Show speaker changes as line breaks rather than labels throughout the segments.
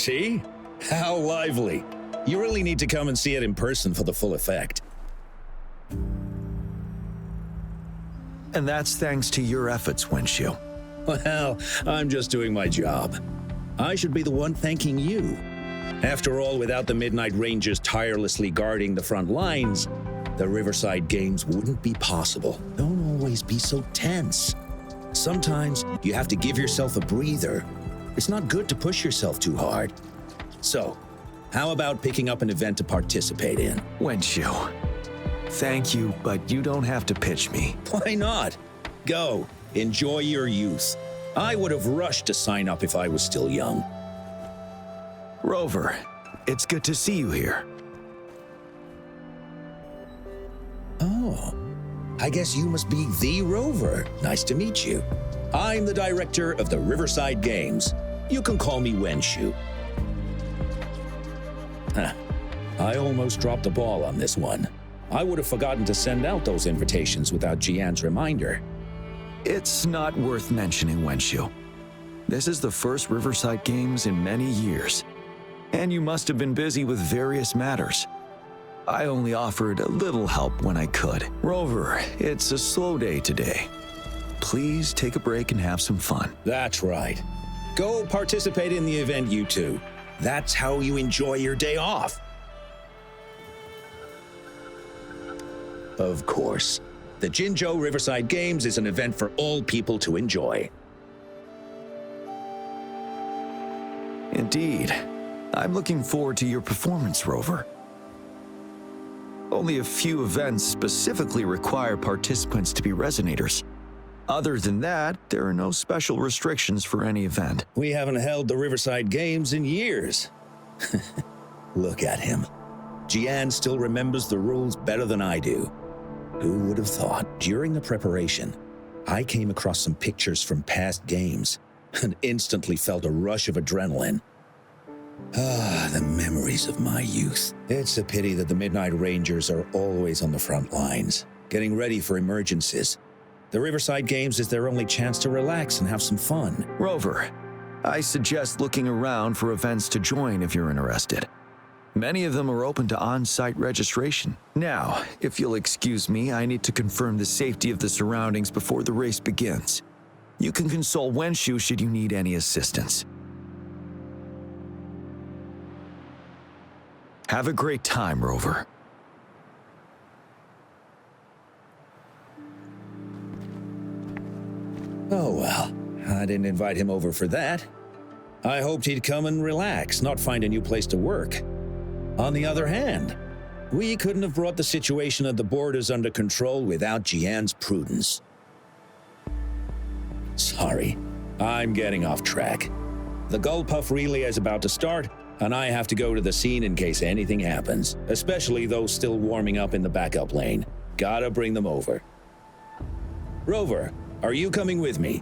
See? How lively. You really need to come and see it in person for the full effect.
And that's thanks to your efforts, Wenshu.
Well, I'm just doing my job. I should be the one thanking you. After all, without the Midnight Rangers tirelessly guarding the front lines, the Riverside Games wouldn't be possible. Don't always be so tense. Sometimes you have to give yourself a breather. It's not good to push yourself too hard. So, how about picking up an event to participate in?
Wenshu, thank you, but you don't have to pitch me.
Why not? Go, enjoy your youth. I would have rushed to sign up if I was still young.
Rover, it's good to see you here.
Oh, I guess you must be the Rover. Nice to meet you. I'm the director of the Riverside Games. You can call me Wenshu. I almost dropped the ball on this one. I would have forgotten to send out those invitations without Jian's reminder.
It's not worth mentioning, Wenshu. This is the first Riverside Games in many years, and you must have been busy with various matters. I only offered a little help when I could. Rover, it's a slow day today. Please take a break and have some fun.
That's right. Go participate in the event, you two. That's how you enjoy your day off. Of course. The Jinzhou Riverside Games is an event for all people to enjoy.
Indeed. I'm looking forward to your performance, Rover. Only a few events specifically require participants to be resonators. Other than that, there are no special restrictions for any event.
We haven't held the Riverside Games in years. Look at him. Jian still remembers the rules better than I do. Who would have thought? During the preparation, I came across some pictures from past games and instantly felt a rush of adrenaline. Ah, the memories of my youth. It's a pity that the Midnight Rangers are always on the front lines, getting ready for emergencies. The Riverside Games is their only chance to relax and have some fun.
Rover, I suggest looking around for events to join if you're interested. Many of them are open to on-site registration. Now, if you'll excuse me, I need to confirm the safety of the surroundings before the race begins. You can consult Wenshu should you need any assistance. Have a great time, Rover.
Oh well, I didn't invite him over for that. I hoped he'd come and relax, not find a new place to work. On the other hand, we couldn't have brought the situation at the borders under control without Jian's prudence. Sorry, I'm getting off track. The Gullpuff relay is about to start, and I have to go to the scene in case anything happens, especially those still warming up in the backup lane. Gotta bring them over. Rover, are you coming with me?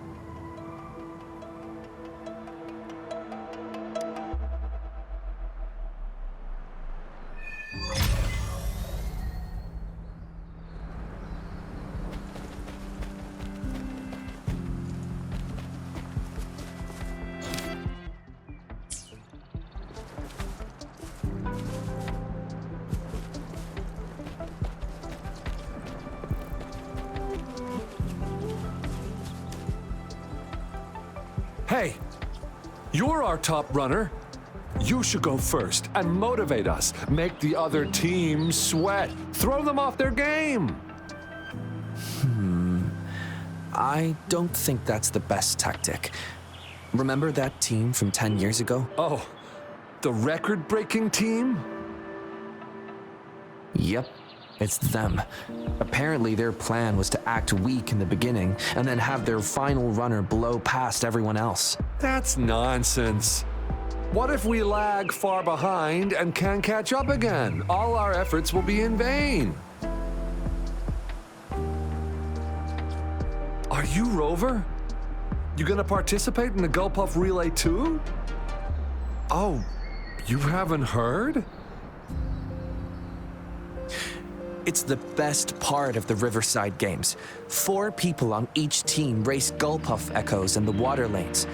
Hey, you're our top runner. You should go first and motivate us. Make the other team sweat. Throw them off their game.
I don't think that's the best tactic. Remember that team from 10 years ago?
Oh, the record-breaking team?
Yep, it's them. Apparently their plan was to act weak in the beginning and then have their final runner blow past everyone else.
That's nonsense. What if we lag far behind and can't catch up again? All our efforts will be in vain. Are you Rover? You gonna participate in the Gullpuff Relay too? Oh, you haven't heard?
It's the best part of the Riverside Games. 4 people on each team race Gullpuff Echoes in the water lanes.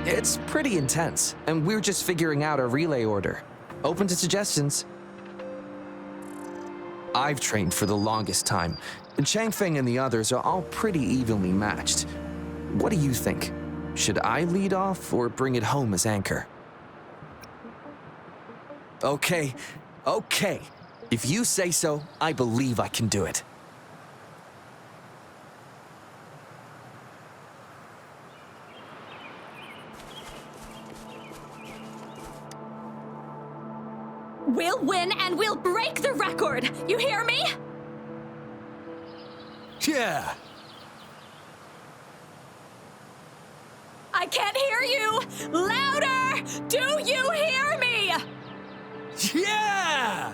It's pretty intense, and we're just figuring out a relay order. Open to suggestions. I've trained for the longest time, and Changfeng and the others are all pretty evenly matched. What do you think? Should I lead off or bring it home as anchor? Okay. If you say so, I believe I can do it.
We'll win and we'll break the record! You hear me?
Yeah!
I can't hear you! Louder! Do you hear me?
Yeah!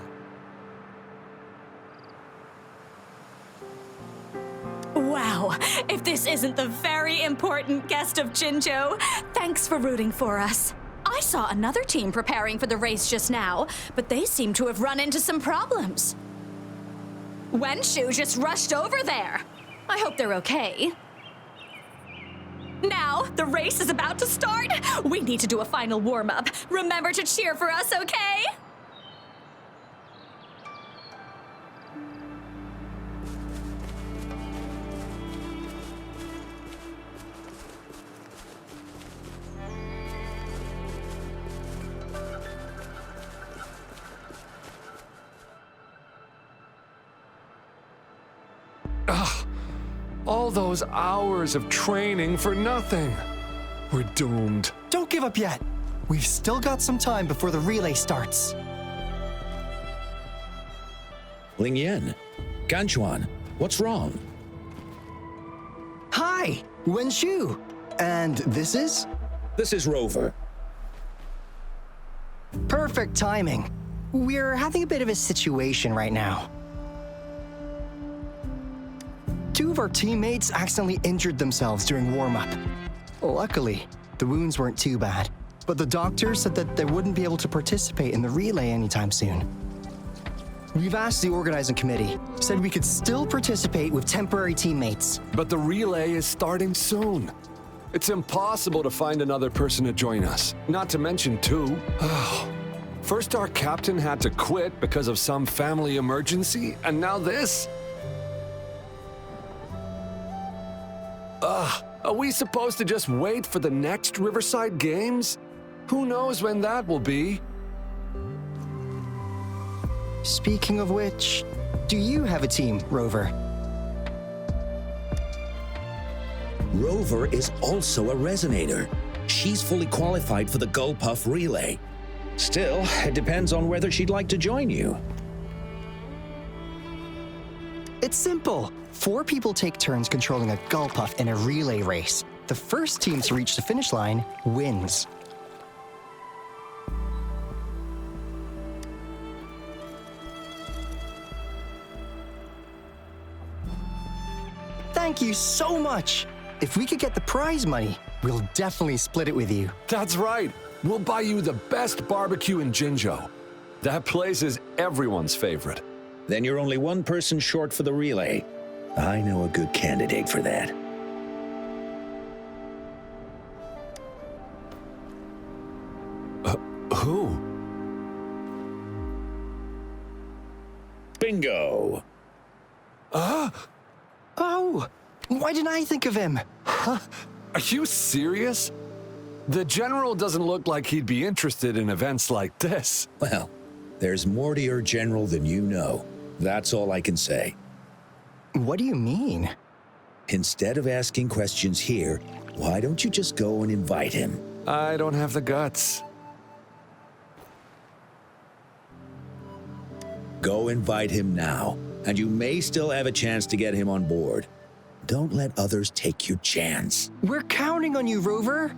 Wow, if this isn't the very important guest of Jinzhou, thanks for rooting for us. I saw another team preparing for the race just now, but they seem to have run into some problems. Wenshu just rushed over there. I hope they're okay. Now, the race is about to start. We need to do a final warm-up. Remember to cheer for us, okay?
All those hours of training for nothing. We're doomed.
Don't give up yet. We've still got some time before the relay starts.
Ling Yan, Ganchuan, what's wrong?
Hi, Wenshu. And this is?
This is Rover.
Perfect timing. We're having a bit of a situation right now. Two of our teammates accidentally injured themselves during warm-up. Luckily, the wounds weren't too bad, but the doctor said that they wouldn't be able to participate in the relay anytime soon. We've asked the organizing committee, said we could still participate with temporary teammates.
But the relay is starting soon. It's impossible to find another person to join us, not to mention two. First our captain had to quit because of some family emergency, and now this? Are we supposed to just wait for the next Riverside Games? Who knows when that will be?
Speaking of which, do you have a team, Rover?
Rover is also a resonator. She's fully qualified for the Gulpuff Relay. Still, it depends on whether she'd like to join you.
It's simple. 4 people take turns controlling a Gulpuff in a relay race. The first team to reach the finish line wins. Thank you so much. If we could get the prize money, we'll definitely split it with you.
That's right. We'll buy you the best barbecue in Jinzhou. That place is everyone's favorite.
Then you're only one person short for the relay. I know a good candidate for that.
Who?
Bingo!
Oh, why didn't I think of him?
Are you serious? The general doesn't look like he'd be interested in events like this.
Well, there's more to your general than you know. That's all I can say.
What do you mean?
Instead of asking questions here, why don't you just go and invite him?
I don't have the guts.
Go invite him now, and you may still have a chance to get him on board. Don't let others take your chance.
We're counting on you, Rover.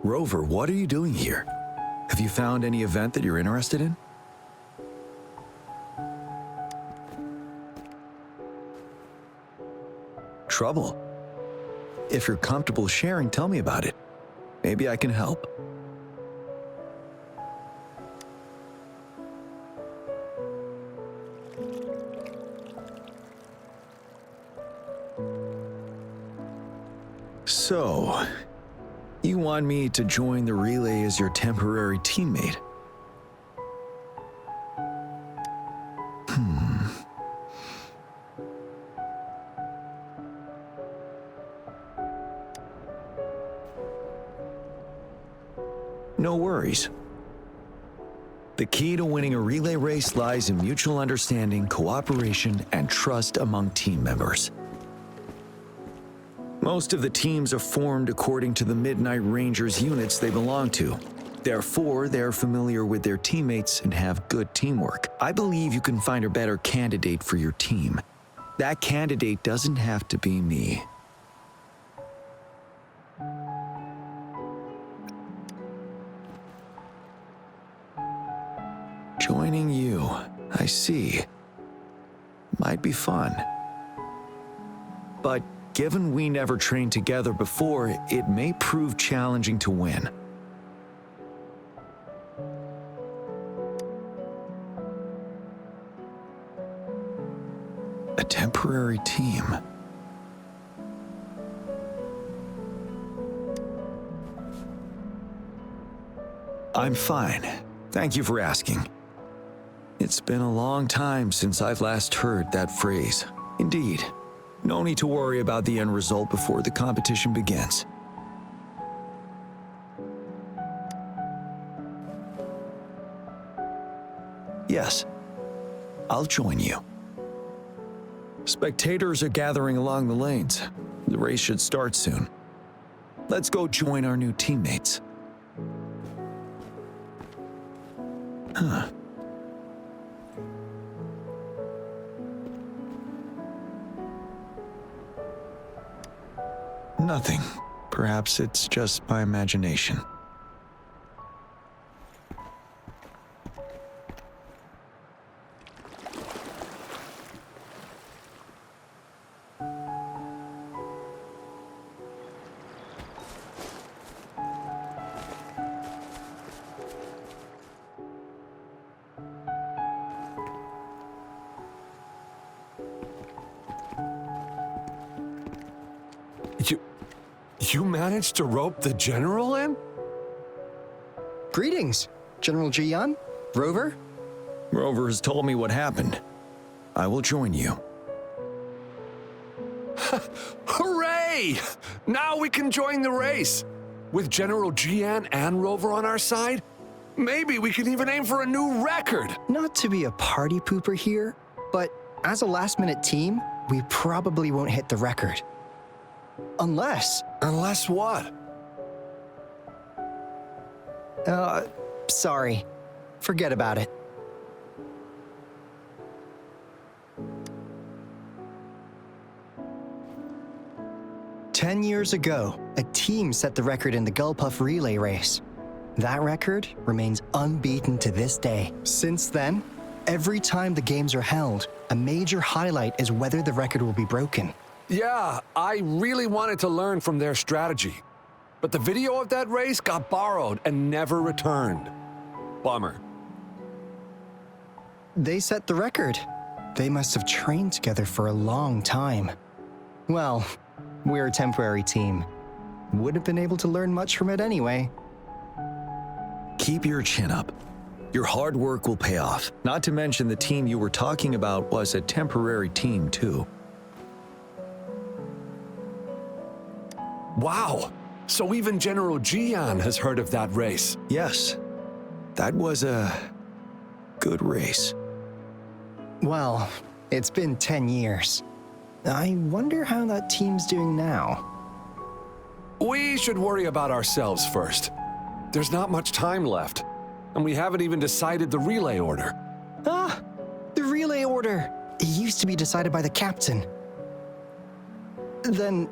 Rover, what are you doing here? Have you found any event that you're interested in? trouble. If you're comfortable sharing, tell me about it. Maybe I can help. So, you want me to join the relay as your temporary teammate? No worries. The key to winning a relay race lies in mutual understanding, cooperation, and trust among team members. Most of the teams are formed according to the Midnight Rangers units they belong to. Therefore, they're familiar with their teammates and have good teamwork. I believe you can find a better candidate for your team. That candidate doesn't have to be me. Joining you, I see. Might be fun. But given we never trained together before, it may prove challenging to win. A temporary team. I'm fine. Thank you for asking. It's been a long time since I've last heard that phrase. Indeed, no need to worry about the end result before the competition begins. Yes, I'll join you. Spectators are gathering along the lanes. The race should start soon. Let's go join our new teammates. Huh. Nothing. Perhaps it's just my imagination.
You managed to rope the General in?
Greetings, General Jian, Rover.
Rover has told me what happened. I will join you.
Hooray! Now we can join the race. With General Jian and Rover on our side, maybe we can even aim for a new record.
Not to be a party pooper here, but as a last-minute team, we probably won't hit the record. Unless
what?
Sorry. Forget about it. "10 years ago, a team set the record in the Gulpuff relay race. That record remains unbeaten to this day. Since then, every time the games are held, a major highlight is whether the record will be broken.
Yeah, I really wanted to learn from their strategy. But the video of that race got borrowed and never returned. Bummer.
They set the record. They must have trained together for a long time. Well, we're a temporary team. Wouldn't have been able to learn much from it anyway."
Keep your chin up. Your hard work will pay off. Not to mention the team you were talking about was a temporary team, too.
Wow, so even General Jian has heard of that race.
Yes, that was a good race.
Well, it's been 10 years. I wonder how that team's doing now.
We should worry about ourselves first. There's not much time left, and we haven't even decided the relay order.
Ah, the relay order. It used to be decided by the captain. Then,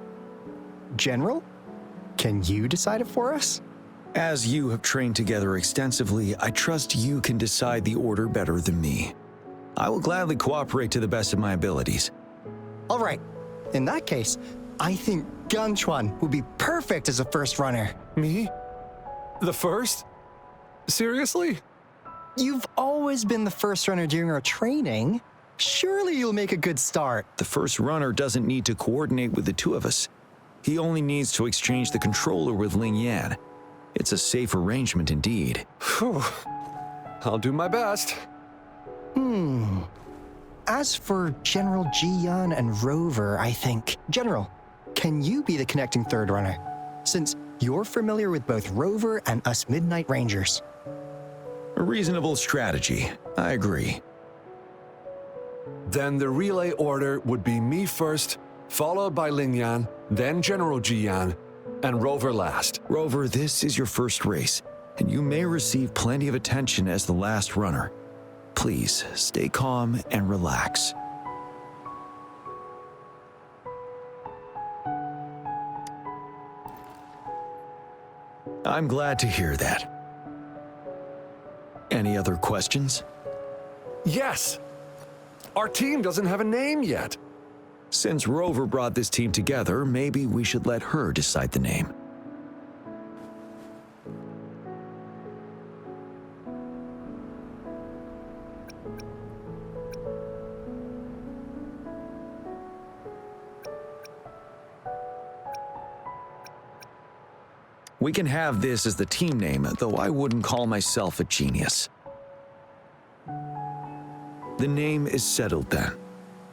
General, can you decide it for us?
As you have trained together extensively, I trust you can decide the order better than me. I will gladly cooperate to the best of my abilities.
All right, In that case, I think Gunchuan would be perfect as a first runner.
Me? The first? Seriously?
You've always been the first runner during our training. Surely you'll make a good start.
The first runner doesn't need to coordinate with the two of us. He only needs to exchange the controller with Ling Yan. It's a safe arrangement indeed.
Phew. I'll do my best.
As for General Jiyan and Rover, I think. General, can you be the connecting third runner? Since you're familiar with both Rover and us Midnight Rangers.
A reasonable strategy. I agree.
Then the relay order would be me first, followed by Ling Yan, then General Jiyan, and Rover last.
Rover, this is your first race, and you may receive plenty of attention as the last runner. Please, stay calm and relax. I'm glad to hear that. Any other questions?
Yes! Our team doesn't have a name yet.
Since Rover brought this team together, maybe we should let her decide the name. We can have this as the team name, though I wouldn't call myself a genius. The name is settled then.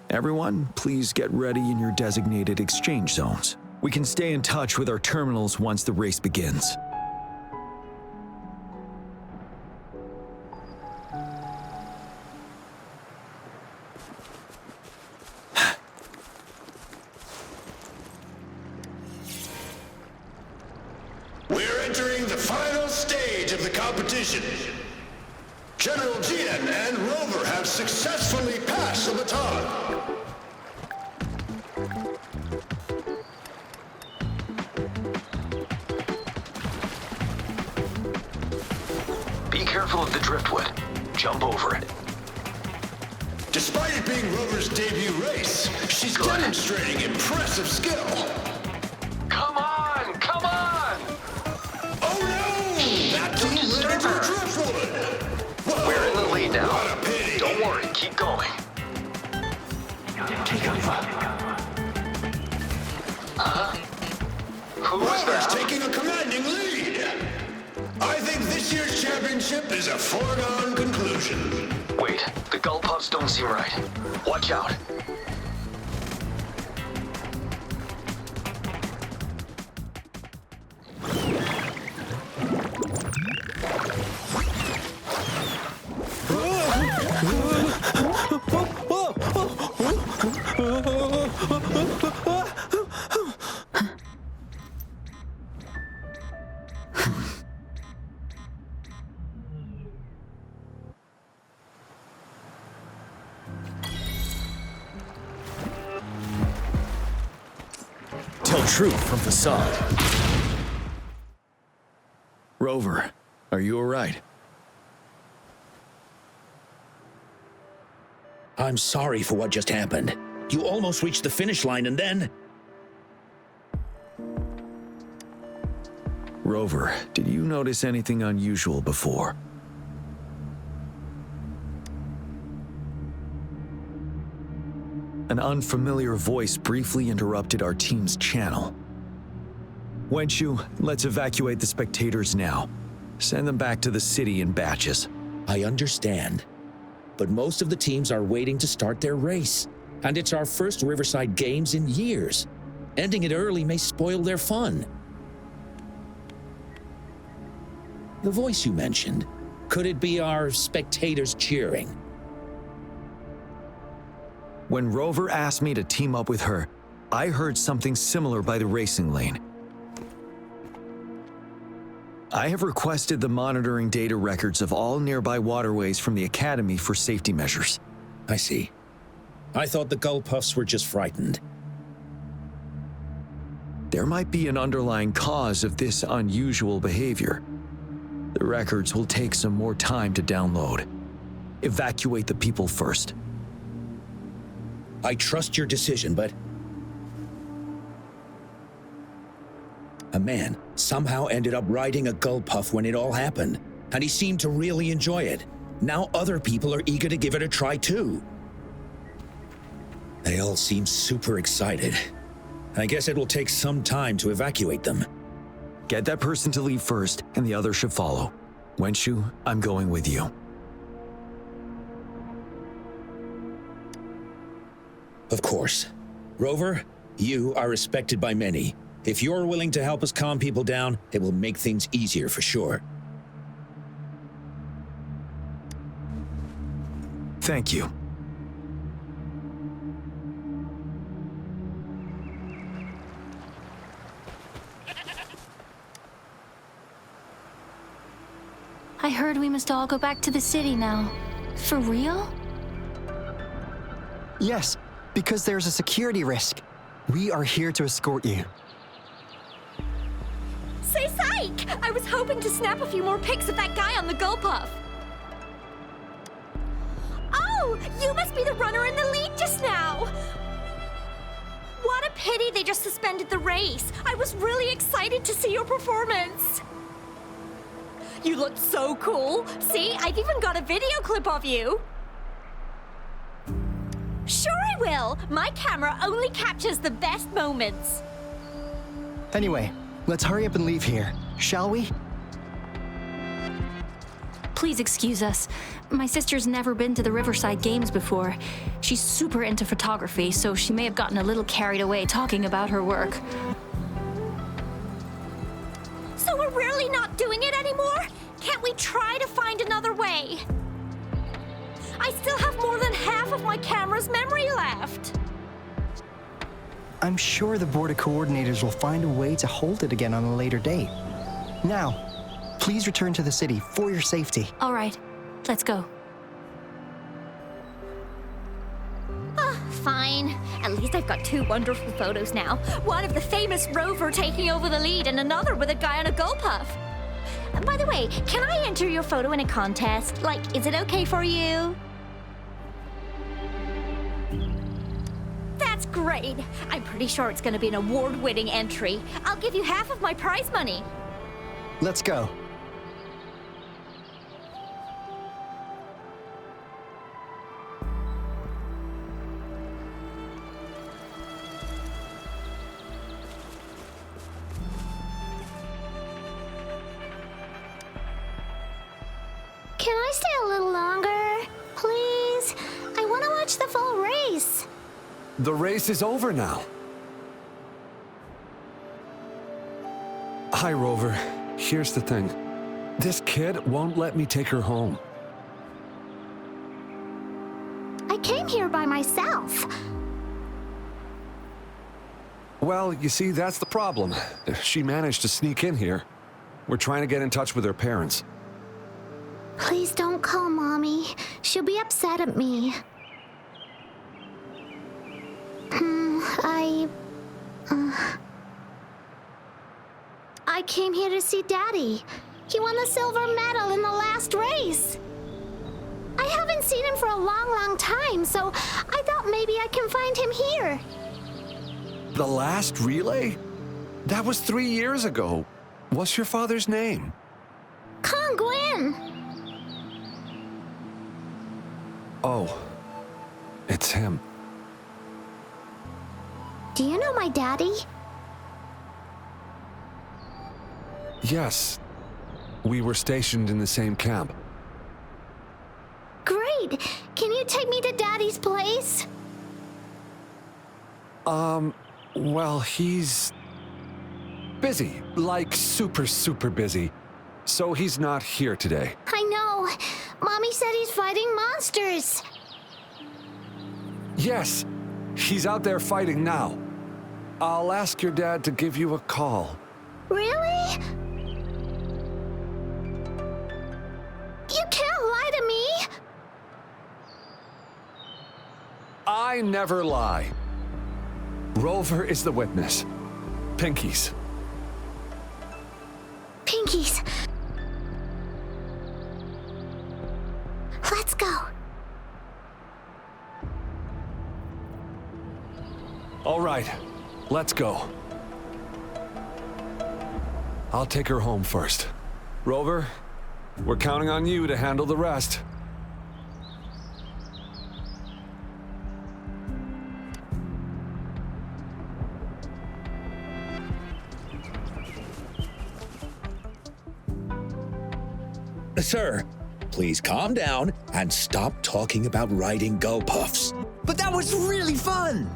Everyone, please get ready in your designated exchange zones. We can stay in touch with our terminals once the race begins.
We're entering the final stage of the competition. General Jian and Rover have successfully passed the baton.
Be careful of the driftwood. Jump over it.
Despite it being Rover's debut race, she's demonstrating impressive skill.
Come on! Come on!
Oh no! That took right into the driftwood! Whoa,
We're in the lead now.
what a pity.
Don't worry, keep going. Who was
Rover's
that?
taking a commanding lead. I think this year's championship is a foregone conclusion.
Wait, the gull puffs don't seem right. Watch out.
Tell truth from facade.
Rover, are you all right?
I'm sorry for what just happened. You almost reached the finish line and then...
Rover, did you notice anything unusual before? An unfamiliar voice briefly interrupted our team's channel. Wenchu, let's evacuate the spectators now. Send them back to the city in batches.
I understand. But most of the teams are waiting to start their race. And it's our first Riverside Games in years. Ending it early may spoil their fun. The voice you mentioned, could it be our spectators cheering?
When Rover asked me to team up with her, I heard something similar by the racing lane. I have requested the monitoring data records of all nearby waterways from the Academy for safety measures.
I see. I thought the gull puffs were just frightened.
There might be an underlying cause of this unusual behavior. The records will take some more time to download. Evacuate the people first.
I trust your decision, but A man somehow ended up riding a gull puff when it all happened, and he seemed to really enjoy it. Now other people are eager to give it a try too. They all seem super excited. I guess it will take some time to evacuate them.
Get that person to leave first, and the others should follow. Wenshu, I'm going with you.
Of course. Rover, you are respected by many. If you're willing to help us calm people down, it will make things easier for sure.
Thank you.
I heard we must all go back to the city now. For real?
Yes, because there's a security risk. We are here to escort you.
Say psych! I was hoping to snap a few more pics of that guy on the gull puff. Oh, you must be the runner in the lead just now. What a pity they just suspended the race. I was really excited to see your performance. You looked so cool. See, I've even got a video clip of you. Sure I will. My camera only captures the best moments.
Anyway, let's hurry up and leave here, shall we?
Please excuse us. My sister's never been to the Riverside Games before. She's super into photography, so she may have gotten a little carried away talking about her work.
So we're really not doing it anymore? Can't we try to find another way? I still have more than half of my camera's memory left.
I'm sure the board of coordinators will find a way to hold it again on a later date. Now, please return to the city for your safety.
All right, let's go.
Fine. At least I've got two wonderful photos now. One of the famous Rover taking over the lead and another with a guy on a gull puff. By the way, can I enter your photo in a contest? Like, is it okay for you? That's great. I'm pretty sure it's going to be an award-winning entry. I'll give you half of my prize money.
Let's go.
Can I stay a little longer? Please? I want to watch the full race.
The race is over now. Hi, Rover. Here's the thing. This kid won't let me take her home.
I came here by myself.
Well, you see, that's the problem. She managed to sneak in here. We're trying to get in touch with her parents.
Please don't call Mommy. She'll be upset at me. I came here to see Daddy. He won the silver medal in the last race. I haven't seen him for a long, long time, so I thought maybe I can find him here.
The last relay? That was 3 years ago. What's your father's name?
Kong-Gwyn.
Oh, it's him.
Do you know my daddy?
Yes. We were stationed in the same camp.
Great! Can you take me to Daddy's place?
Well, he's busy. Like super, super busy. So he's not here today.
I know. Mommy said he's fighting monsters.
Yes, he's out there fighting now. I'll ask your dad to give you a call.
Really? You can't lie to me.
I never lie. Rover is the witness. Pinkies.
Pinkies. Let's go.
All right, let's go. I'll take her home first. Rover, we're counting on you to handle the rest.
Sir, please calm down and stop talking about riding gull puffs.
But that was really fun!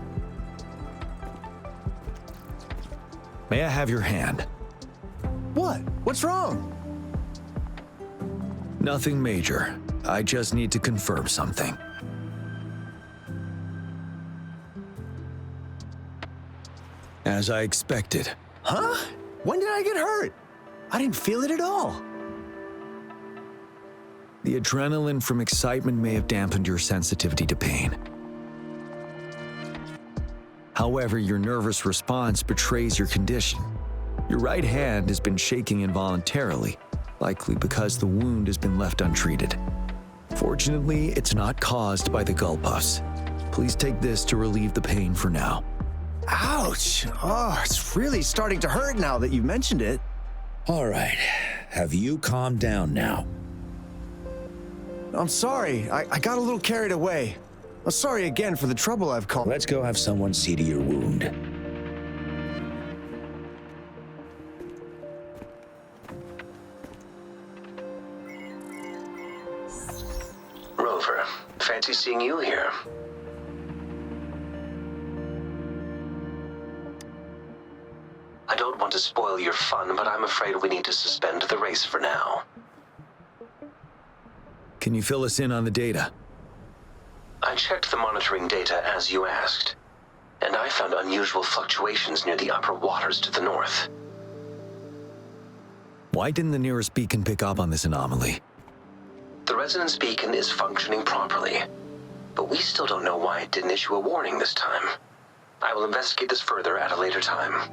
May I have your hand?
What? What's wrong?
Nothing major. I just need to confirm something. As I expected.
Huh? When did I get hurt? I didn't feel it at all.
The adrenaline from excitement may have dampened your sensitivity to pain. However, your nervous response betrays your condition. Your right hand has been shaking involuntarily, likely because the wound has been left untreated. Fortunately, it's not caused by the gull puffs. Please take this to relieve the pain for now.
Ouch! Oh, it's really starting to hurt now that you mentioned it.
All right, have you calmed down now?
I'm sorry, I got a little carried away. I'm sorry again for the trouble I've caused.
Let's go have someone see to your wound.
Rover, fancy seeing you here. I don't want to spoil your fun, but I'm afraid we need to suspend the race for now.
Can you fill us in on the data?
I checked the monitoring data as you asked, and I found unusual fluctuations near the upper waters to the north.
Why didn't the nearest beacon pick up on this anomaly?
The resonance beacon is functioning properly, but we still don't know why it didn't issue a warning this time. I will investigate this further at a later time.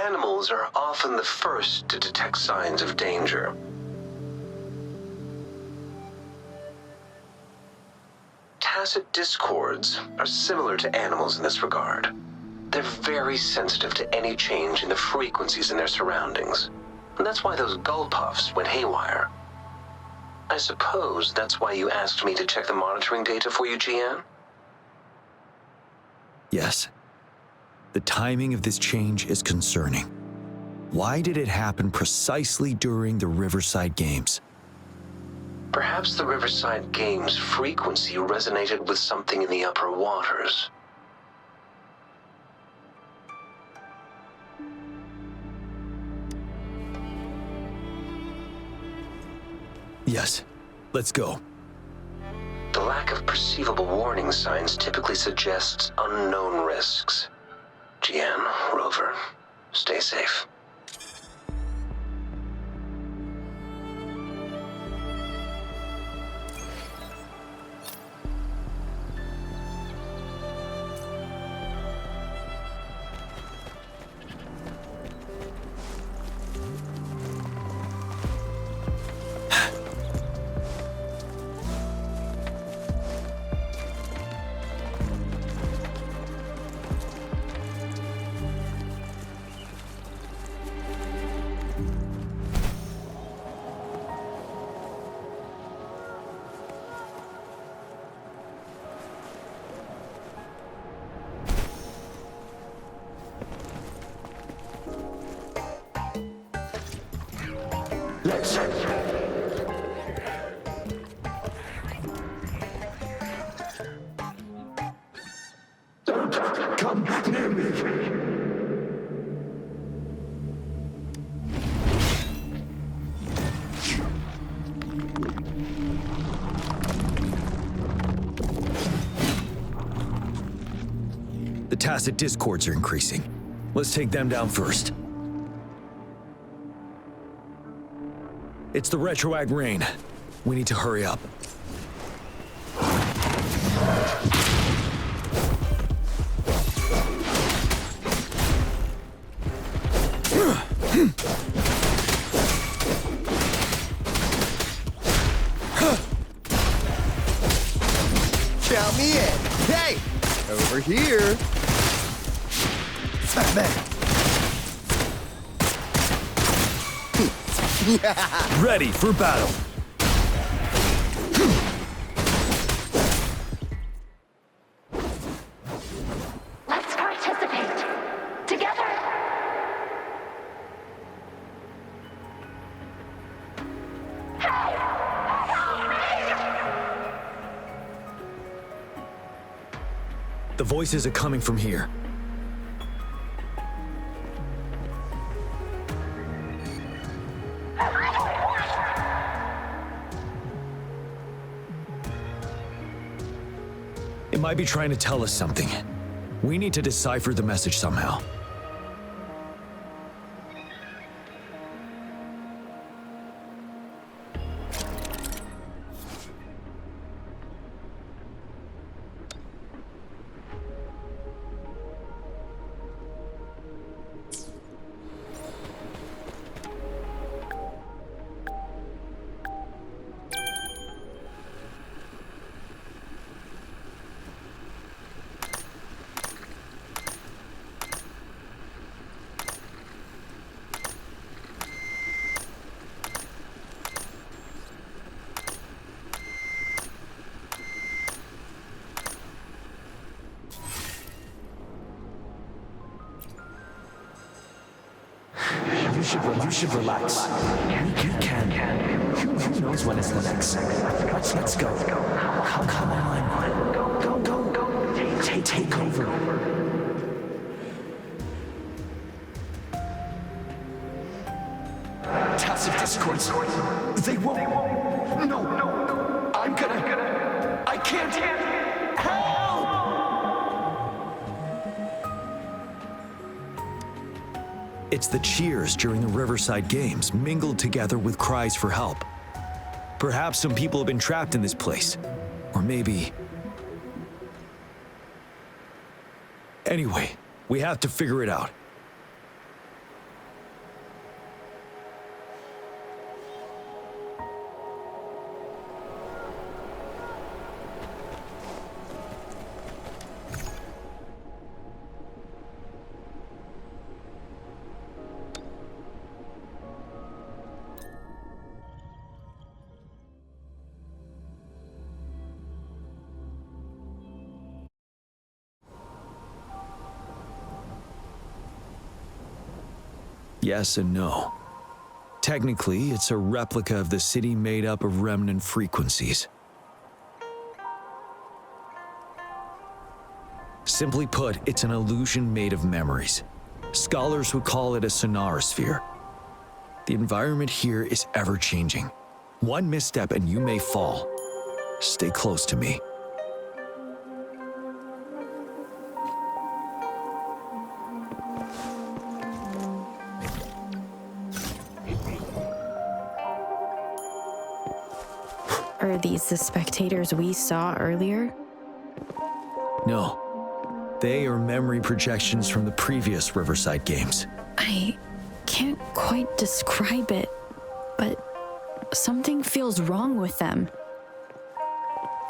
Animals are often the first to detect signs of danger. Tacit discords are similar to animals in this regard. They're very sensitive to any change in the frequencies in their surroundings. And that's why those gull puffs went haywire. I suppose that's why you asked me to check the monitoring data for you, GN?
Yes. The timing of this change is concerning. Why did it happen precisely during the Riverside Games?
Perhaps the Riverside Games' frequency resonated with something in the upper waters.
Yes. Let's go.
The lack of perceivable warning signs typically suggests unknown risks. GN, Rover, stay safe.
Let's don't come near me.
The tacit discords are increasing. Let's take them down first. It's the retroact rain. We need to hurry up.
Count me in. Hey, over here.
Ready for battle.
Let's participate together.
The voices are coming from here. It might be trying to tell us something. We need to decipher the message somehow.
You should relax. You can. Who knows when it's the next? Let's go. Come on. Go. Take over. Tacit discords. They won't. No. I'm gonna. I can't. Help!
It's the cheers during the Riverside Games mingled together with cries for help. Perhaps some people have been trapped in this place. Or maybe... Anyway, we have to figure it out. Yes and no. Technically, it's a replica of the city made up of remnant frequencies. Simply put, it's an illusion made of memories. Scholars would call it a sonosphere. The environment here is ever-changing. One misstep and you may fall. Stay close to me.
Are these the spectators we saw earlier?
No. They are memory projections from the previous Riverside Games.
I can't quite describe it, but something feels wrong with them.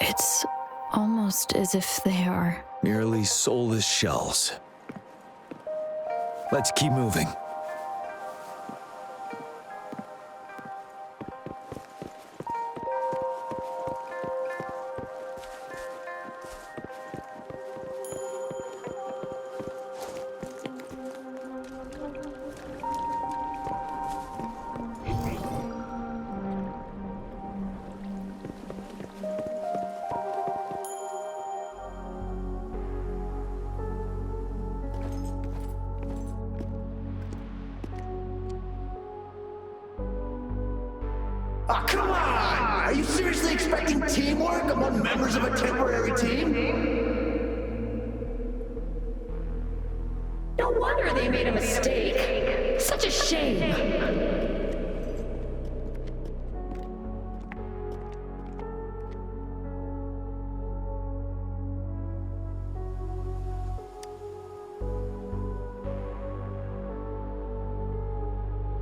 It's almost as if they are...
merely soulless shells. Let's keep moving.
Oh, come on! Are you seriously expecting teamwork among members of a temporary team?
No wonder they made a mistake. Such a shame.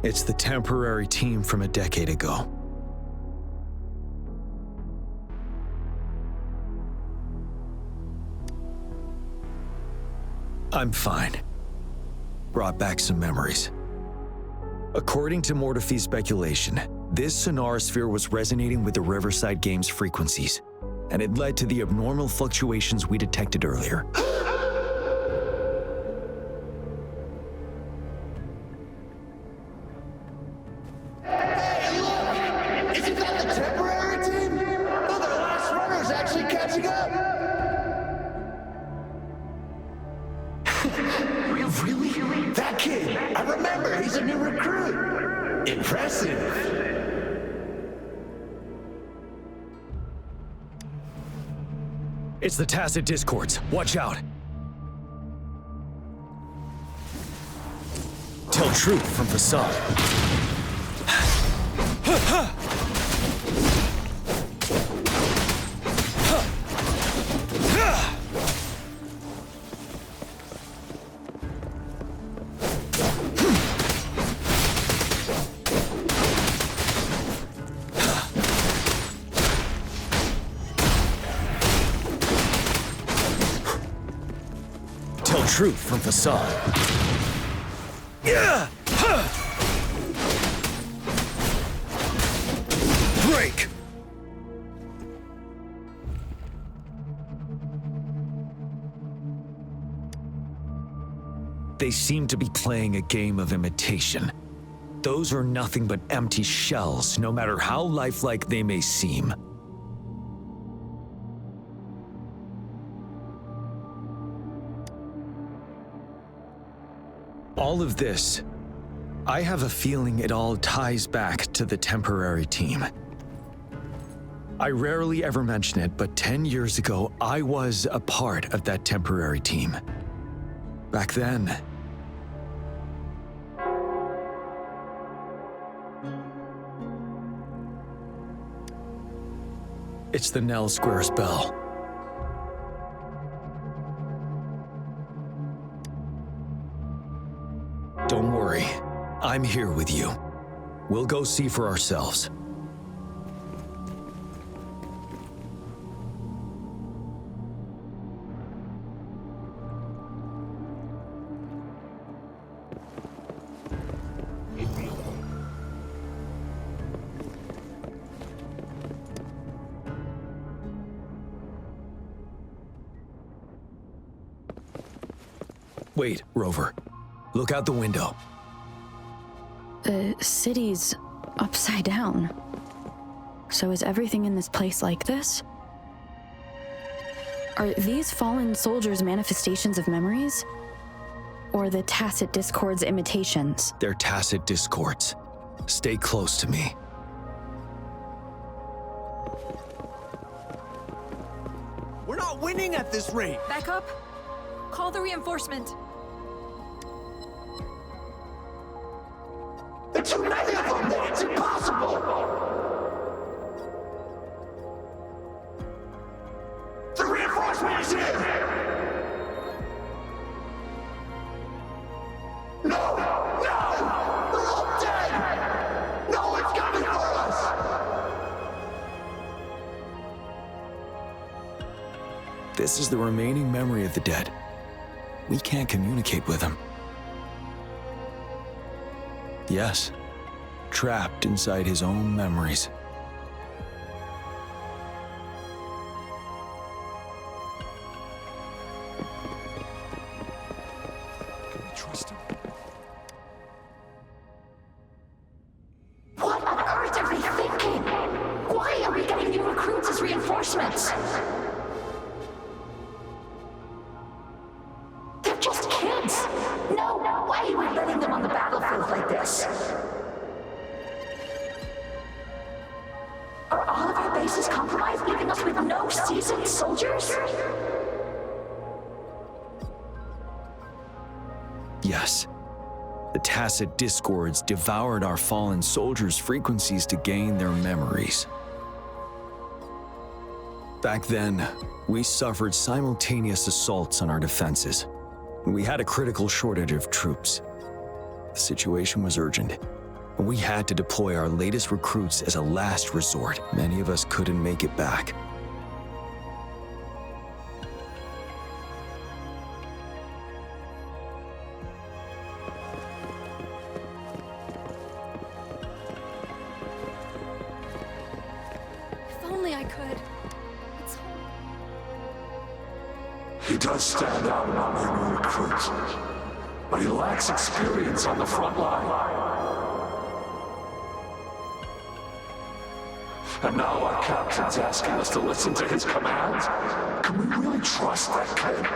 It's the temporary team from a decade ago. I'm fine. brought back some memories. According to Mortefy's speculation, this sonar sphere was resonating with the Riverside Games frequencies, and it led to the abnormal fluctuations we detected earlier.
Isn't that the temporary team? No, their last runner's actually catching up. Really? That kid? I remember. He's a new recruit. Impressive.
It's the tacit discords. Watch out. Tell truth from facade. Tell truth from facade. Break! They seem to be playing a game of imitation. Those are nothing but empty shells, no matter how lifelike they may seem. All of this, I have a feeling it all ties back to the temporary team. I rarely ever mention it, but 10 years ago, I was a part of that temporary team. Back then, it's the Nell Squares bell. Don't worry, I'm here with you. We'll go see for ourselves. Wait, Rover. Look out the window.
The city's upside down. So is everything in this place like this? Are these fallen soldiers manifestations of memories? Or the tacit discords imitations?
They're tacit discords. Stay close to me.
We're not winning at this rate.
Back up. Call the reinforcement.
There are too many of them. It's impossible. The reinforcement is here. No! They're all dead. No one's coming for us.
This is the remaining memory of the dead. We can't communicate with them. Yes, trapped inside his own memories.
Can we trust him?
What on earth are we thinking? Why are we getting new recruits as reinforcements? They're just kids. No way we're letting them on the battlefield like this. Are all of our bases compromised, leaving us with no seasoned soldiers?
Yes. The tacit discords devoured our fallen soldiers' frequencies to gain their memories. Back then, we suffered simultaneous assaults on our defenses. We had a critical shortage of troops. The situation was urgent, and we had to deploy our latest recruits as a last resort. Many of us couldn't make it back.
I could. It's
He does stand out among our new recruits, but he lacks experience on the front line. And now our captain's asking us to listen to his commands? Can we really trust that kid?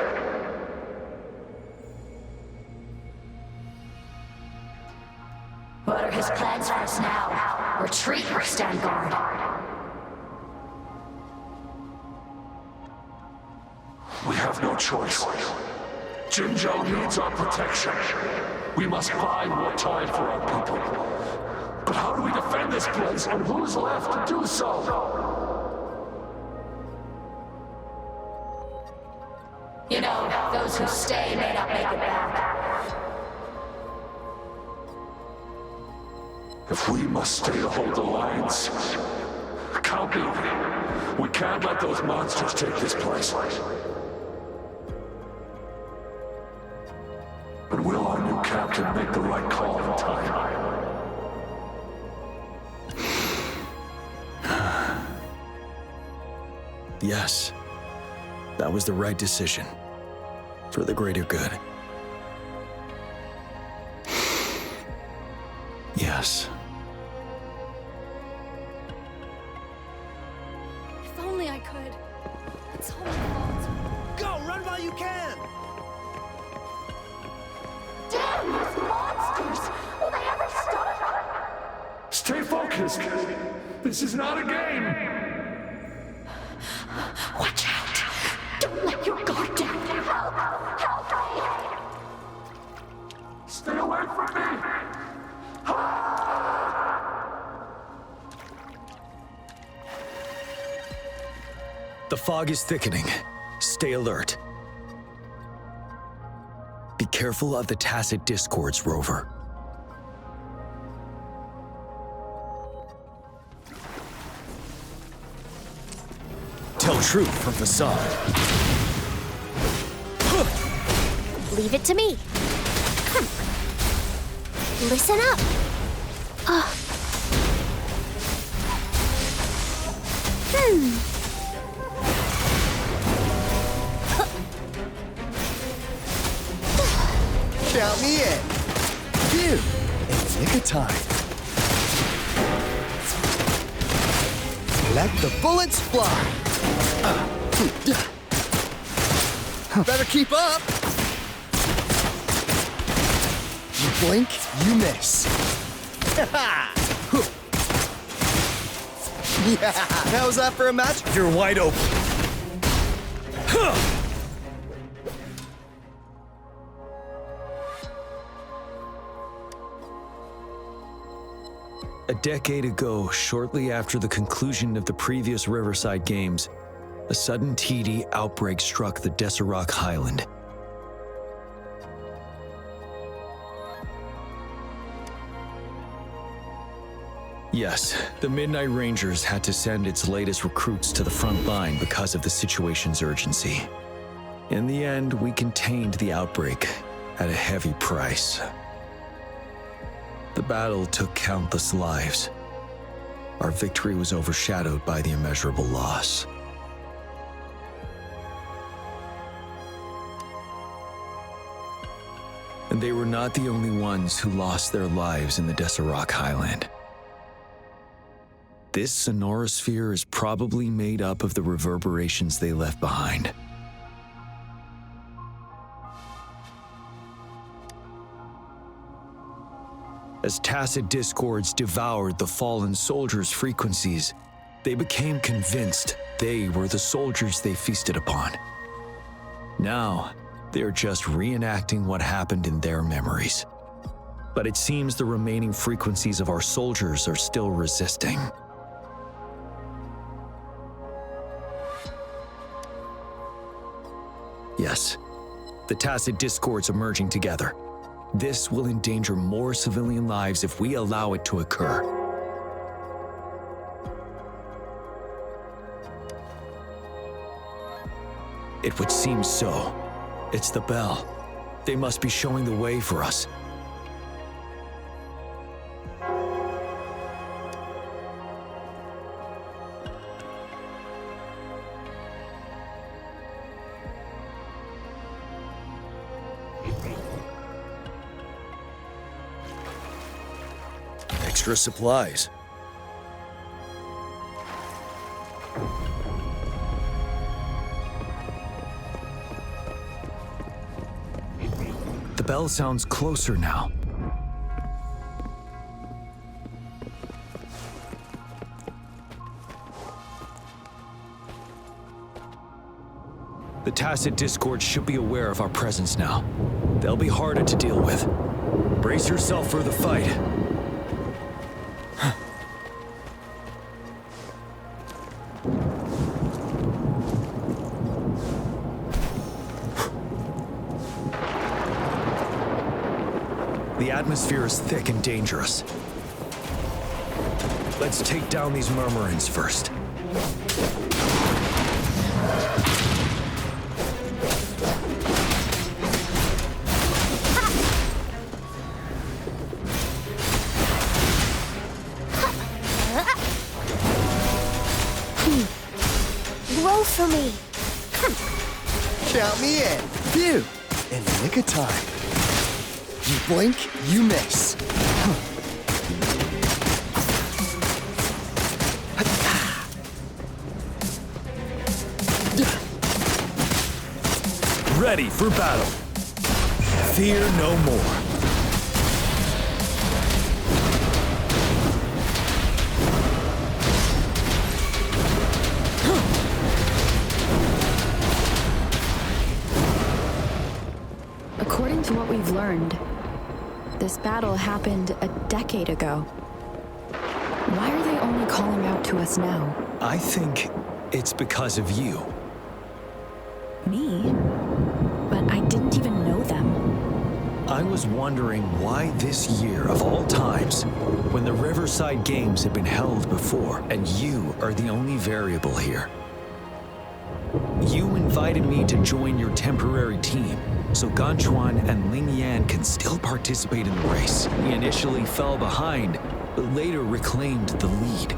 What are his plans for us now? Retreat or stand guard?
We have no choice. Jinzhou needs our protection. We must buy more time for our people. But how do we defend this place, and who's left to do so?
You know, those who stay may not make it back.
If we must stay to hold the lines, count me. We can't let those monsters take this place. But will our new captain make the right call in time?
Yes, that was the right decision. For the greater good. Yes.
If only I could. It's all my fault.
Go, run while you can!
Damn these monsters! Will they ever stop?
Stay focused. This is not a game.
Watch out! Don't let your guard down! Help! Help me!
Stay away from me!
The fog is thickening. Stay alert. Be careful of the tacit discords, Rover. Tell truth from facade.
Leave it to me. Listen up.
Count me in. Phew, in the nick of time. Let the bullets fly. Better keep up. You blink, you miss. Yeah, how's that for a match?
You're wide open. A decade ago, shortly after the conclusion of the previous Riverside Games, a sudden TD outbreak struck the Deserac Highland. Yes, the Midnight Rangers had to send its latest recruits to the front line because of the situation's urgency. In the end, we contained the outbreak at a heavy price. The battle took countless lives. Our victory was overshadowed by the immeasurable loss. And they were not the only ones who lost their lives in the Deserac Highland. This sonorosphere is probably made up of the reverberations they left behind. As tacit discords devoured the fallen soldiers' frequencies, they became convinced they were the soldiers they feasted upon. Now, they're just reenacting what happened in their memories. But it seems the remaining frequencies of our soldiers are still resisting. Yes, the tacit discords are merging together. This will endanger more civilian lives if we allow it to occur. It would seem so. It's the bell. They must be showing the way for us. extra supplies. The bell sounds closer now. The Tacit Discord should be aware of our presence now. They'll be harder to deal with. Brace yourself for the fight. The atmosphere is thick and dangerous. Let's take down these murmurins first.
Roll for me.
Count me in. Phew. In the nick of time. You blink, you miss.
Ready for battle. Fear no more.
According to what we've learned, this battle happened a decade ago. Why are they only calling out to us now?
I think it's because of you.
Me? But I didn't even know them.
I was wondering why this year of all times, when the Riverside Games had been held before, and you are the only variable here. You invited me to join your temporary team, so Ganchuan and Ling Yan can still participate in the race. We initially fell behind, but later reclaimed the lead.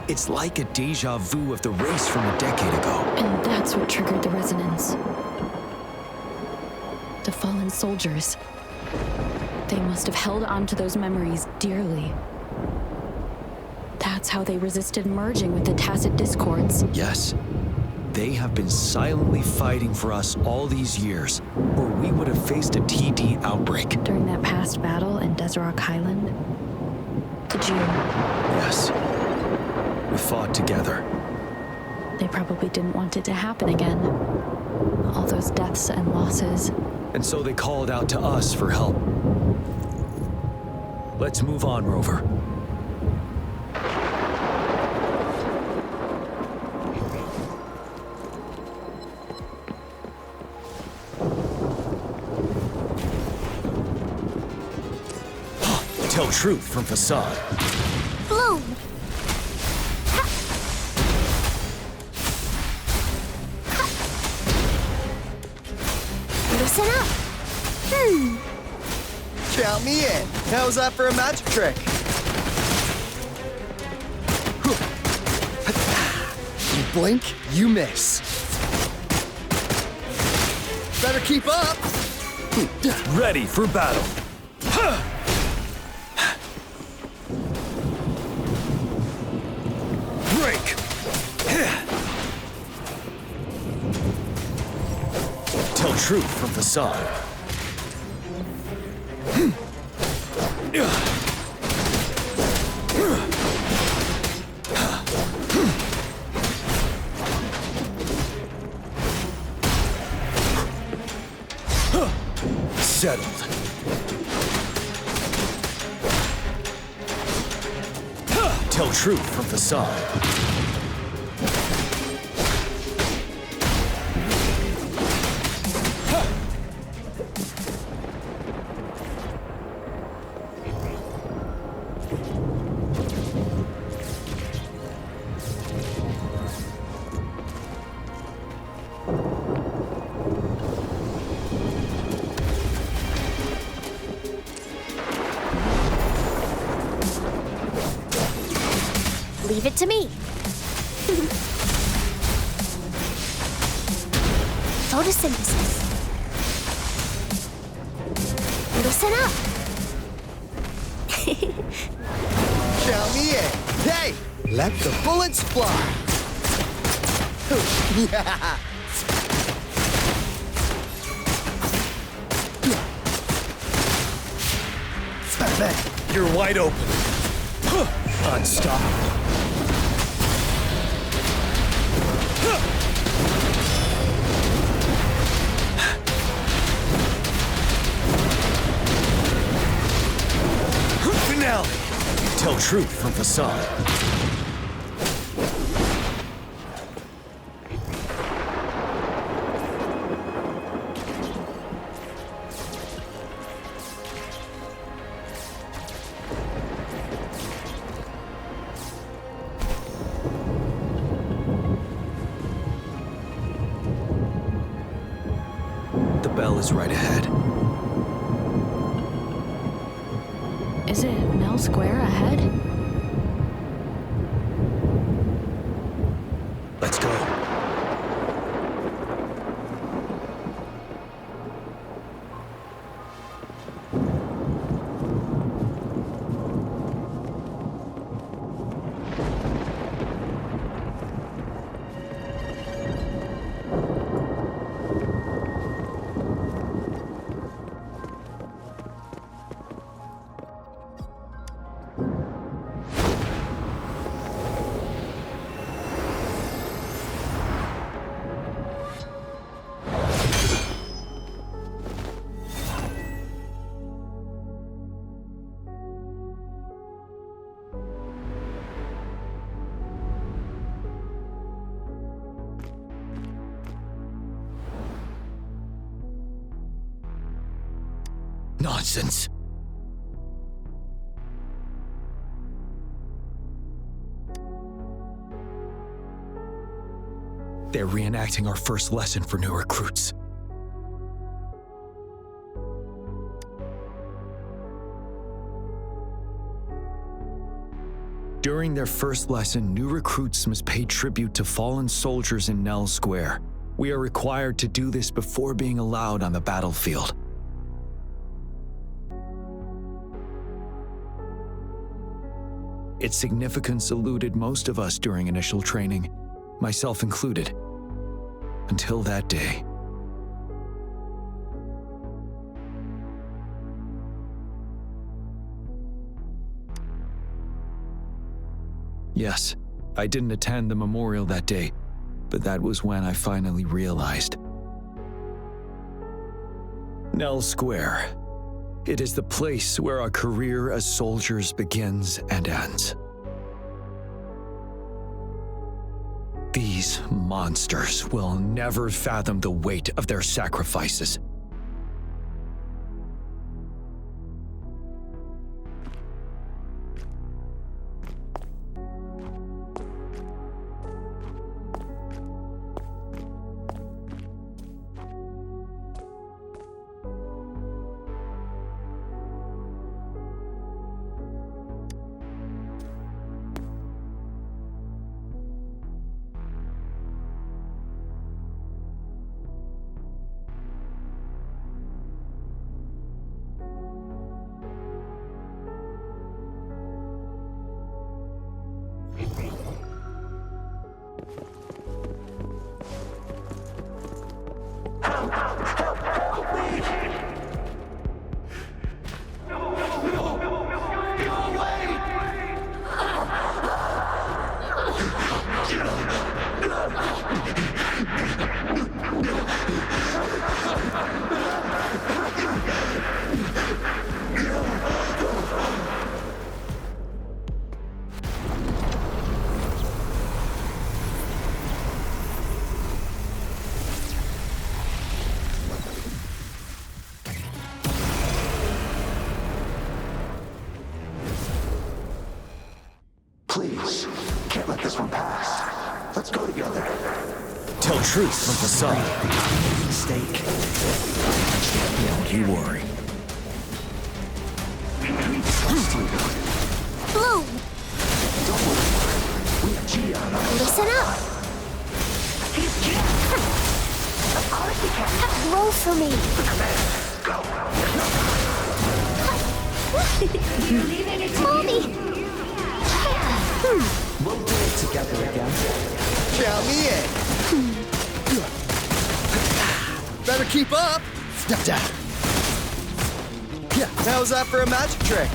It's like a deja vu of the race from a decade ago.
And that's what triggered the resonance. The fallen soldiers. They must have held on to those memories dearly. That's how they resisted merging with the Tacit Discords.
Yes. They have been silently fighting for us all these years, or we would have faced a TD outbreak.
During that past battle in Desrock Highland? Did you...
Yes. We fought together.
They probably didn't want it to happen again. All those deaths and losses.
And so they called out to us for help. Let's move on, Rover. Tell truth from facade.
Bloom. Listen up.
Count me in. How's that for a magic trick? You blink, you miss. Better keep up.
Ready for battle. Break. Tell truth from facade. Settled. Tell truth from facade.
Leave it to me. Photosynthesis. Listen up.
Down the air. Hey, let the bullets fly.
Man, you're wide open. Unstoppable. Finale. Tell truth from facade.
The bell is right ahead.
Is it Nell Square ahead?
Let's go. Nonsense. They're reenacting our first lesson for new recruits. During their first lesson, new recruits must pay tribute to fallen soldiers in Nell Square. We are required to do this before being allowed on the battlefield. Its significance eluded most of us during initial training, myself included, until that day. Yes, I didn't attend the memorial that day, but that was when I finally realized. Nell Square. It is the place where our career as soldiers begins and ends. These monsters will never fathom the weight of their sacrifices.
Please, can't let this one pass. Let's go together.
Tell truth from facade.
Mistake.
Don't you worry.
Blue,
Don't worry. We have Gian.
listen up.
Of course we can.
Roll for me.
You're leaving it to
Mommy,
We'll do it together again.
Count me in. Better keep up. Yeah, how's that for a magic trick?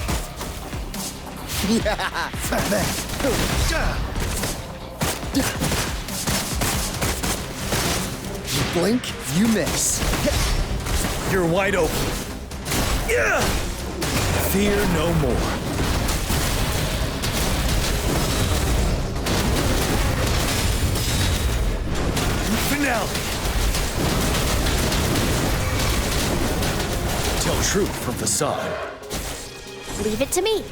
Yeah. You blink, you miss.
You're wide open. Yeah! Fear no more. Finale. Tell truth from facade.
Leave it to me.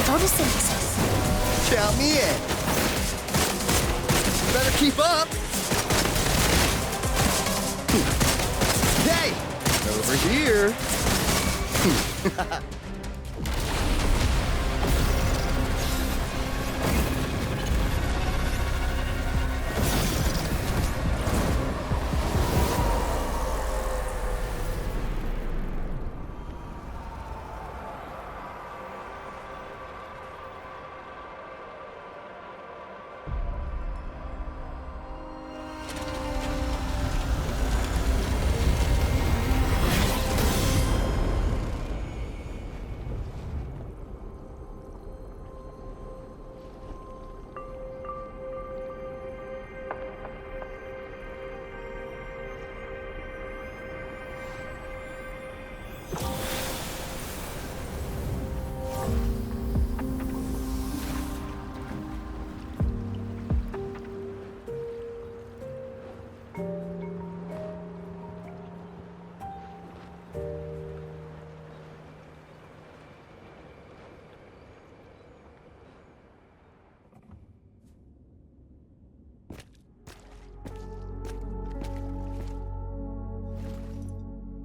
Photosynthesis.
Count me in. Better keep up. Hey, over here.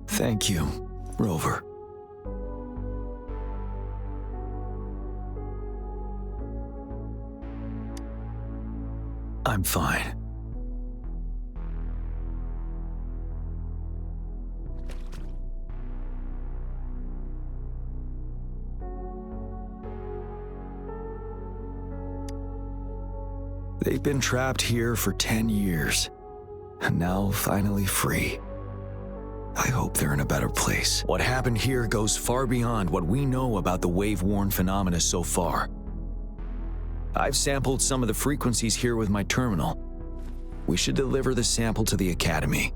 Thank you, Rover. I'm fine. They've been trapped here for 10 years, and now finally free. I hope they're in a better place. What happened here goes far beyond what we know about the wave-worn phenomena so far. I've sampled some of the frequencies here with my terminal. We should deliver the sample to the Academy.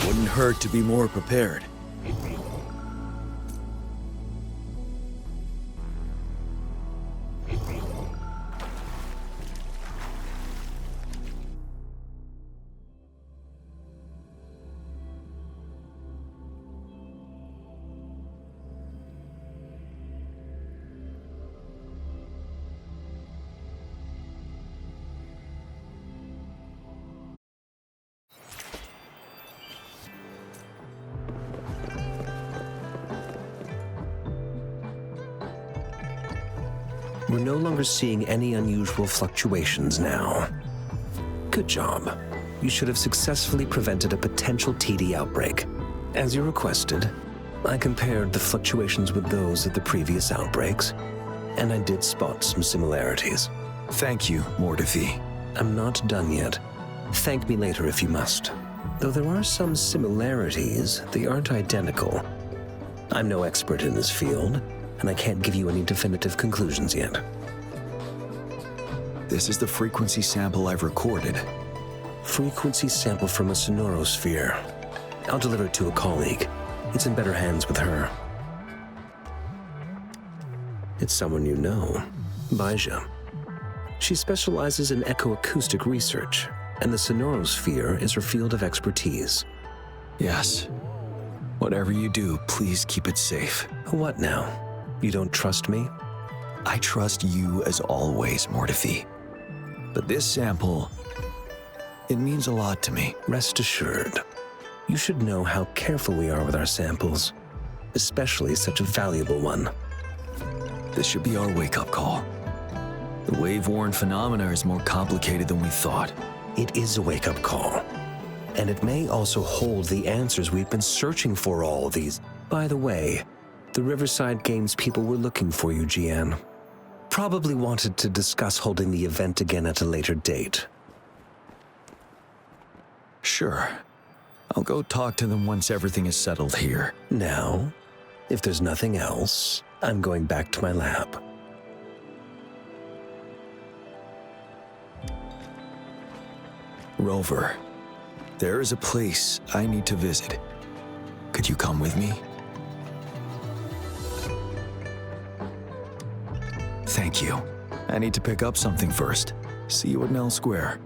Wouldn't hurt to be more prepared.
We're no longer seeing any unusual fluctuations now. Good job. You should have successfully prevented a potential TD outbreak. As you requested, I compared the fluctuations with those of the previous outbreaks, and I did spot some similarities.
Thank you, Mordefi.
I'm not done yet. Thank me later if you must. Though there are some similarities, they aren't identical. I'm no expert in this field, and I can't give you any definitive conclusions yet.
This is the frequency sample I've recorded.
Frequency sample from a sonorosphere. I'll deliver it to a colleague. It's in better hands with her. It's someone you know, Baija. She specializes in echoacoustic research, and the sonorosphere is her field of expertise.
Yes. Whatever you do, please keep it safe.
What now? You don't trust me?
I trust you as always, Mordefi. But this sample, it means a lot to me.
Rest assured. You should know how careful we are with our samples, especially such a valuable one.
This should be our wake-up call. The wave-worn phenomena is more complicated than we thought.
It is a wake-up call. And it may also hold the answers we've been searching for all these. By the way, the Riverside Games people were looking for you, Jian. Probably wanted to discuss holding the event again at a later date.
Sure. I'll go talk to them once everything is settled here.
Now, if there's nothing else, I'm going back to my lab.
Rover, there is a place I need to visit. Could you come with me? Thank you. I need to pick up something first. See you at Nell Square.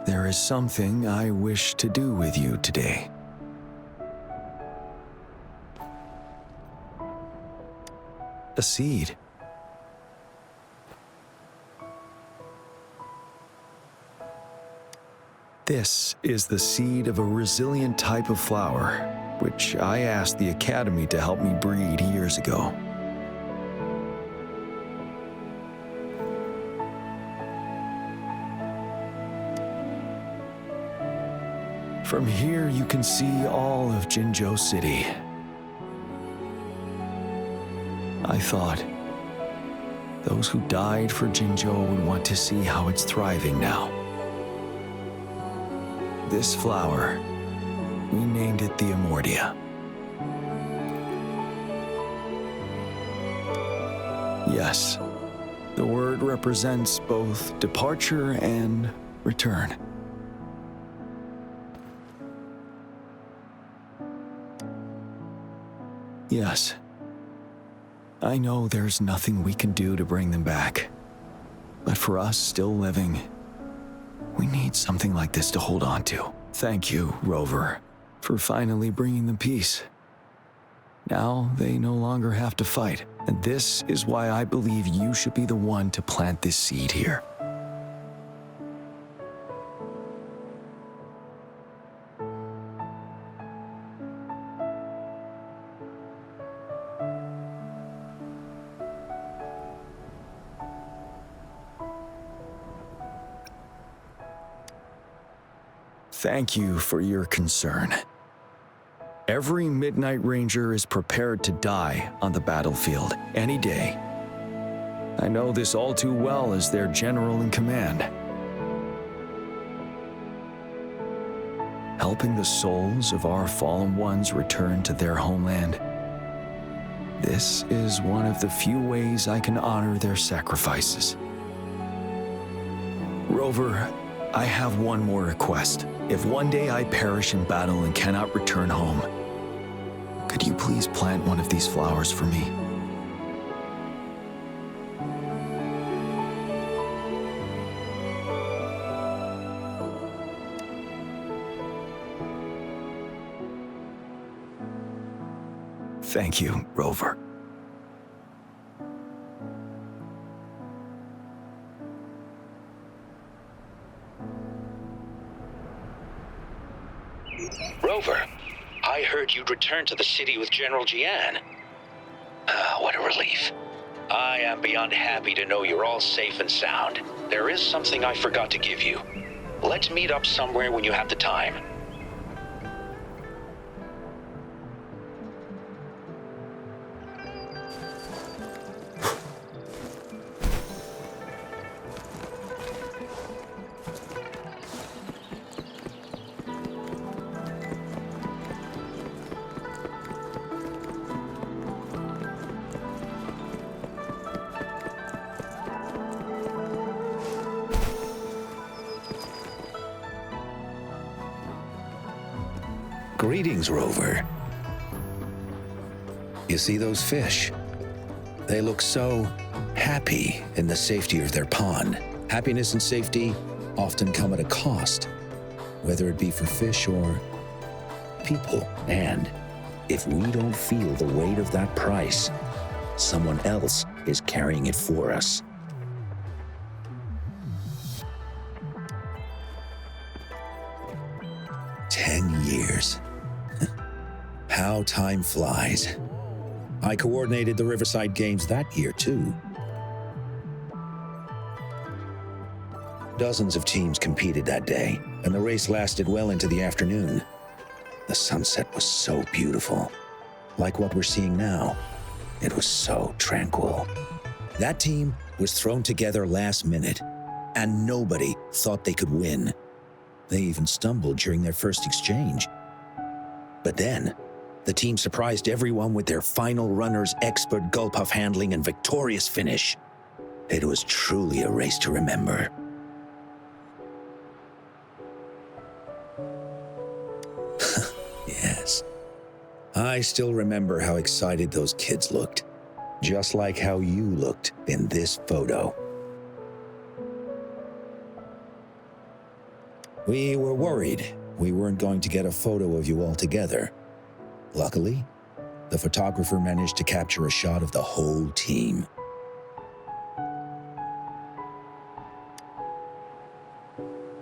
There is something I wish to do with you today. A seed. This is the seed of a resilient type of flower, which I asked the Academy to help me breed years ago. From here, you can see all of Jinzhou City. I thought those who died for Jinzhou would want to see how it's thriving now. This flower, we named it the Amordia. Yes, the word represents both departure and return. Yes. I know there's nothing we can do to bring them back. But for us still living, we need something like this to hold on to. Thank you, Rover, for finally bringing them peace. Now they no longer have to fight, and this is why I believe you should be the one to plant this seed here. Thank you for your concern. Every Midnight Ranger is prepared to die on the battlefield any day. I know this all too well as their general in command. Helping the souls of our fallen ones return to their homeland. This is one of the few ways I can honor their sacrifices. Rover, I have one more request. If one day I perish in battle and cannot return home, could you please plant one of these flowers for me? Thank you, Rover.
Rover, I heard
heard you'd returned to the city with General Jian. What a relief. I am beyond happy to know you're all safe and sound. There is something I forgot to give you. Let's meet up somewhere when you have the time. Greetings, Rover. You see those fish? They look so happy in the safety of their pond. Happiness and safety often come at a cost, whether it be for fish or people. And if we don't feel the weight of that price, someone else is carrying it for us. Years. How time flies. I coordinated the Riverside Games that year, too. Dozens of teams competed that day, and the race lasted well into the afternoon. The sunset was so beautiful. Like what we're seeing now, it was so tranquil. That team was thrown together last minute, and nobody thought they could win. They even stumbled during their first exchange. But then, the team surprised everyone with their final runner's expert gulpuff handling and victorious finish. It was truly a race to remember. Yes. I still remember how excited those kids looked, just like how you looked in this photo. We were worried we weren't going to get a photo of you all together. Luckily, the photographer managed to capture a shot of the whole team.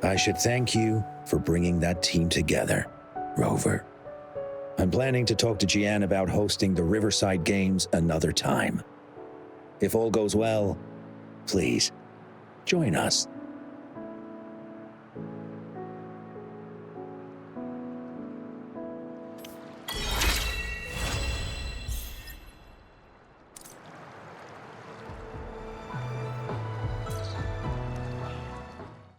I should thank you for bringing that team together, Rover. I'm planning to talk to Jian about hosting the Riverside Games another time. If all goes well, please, join us.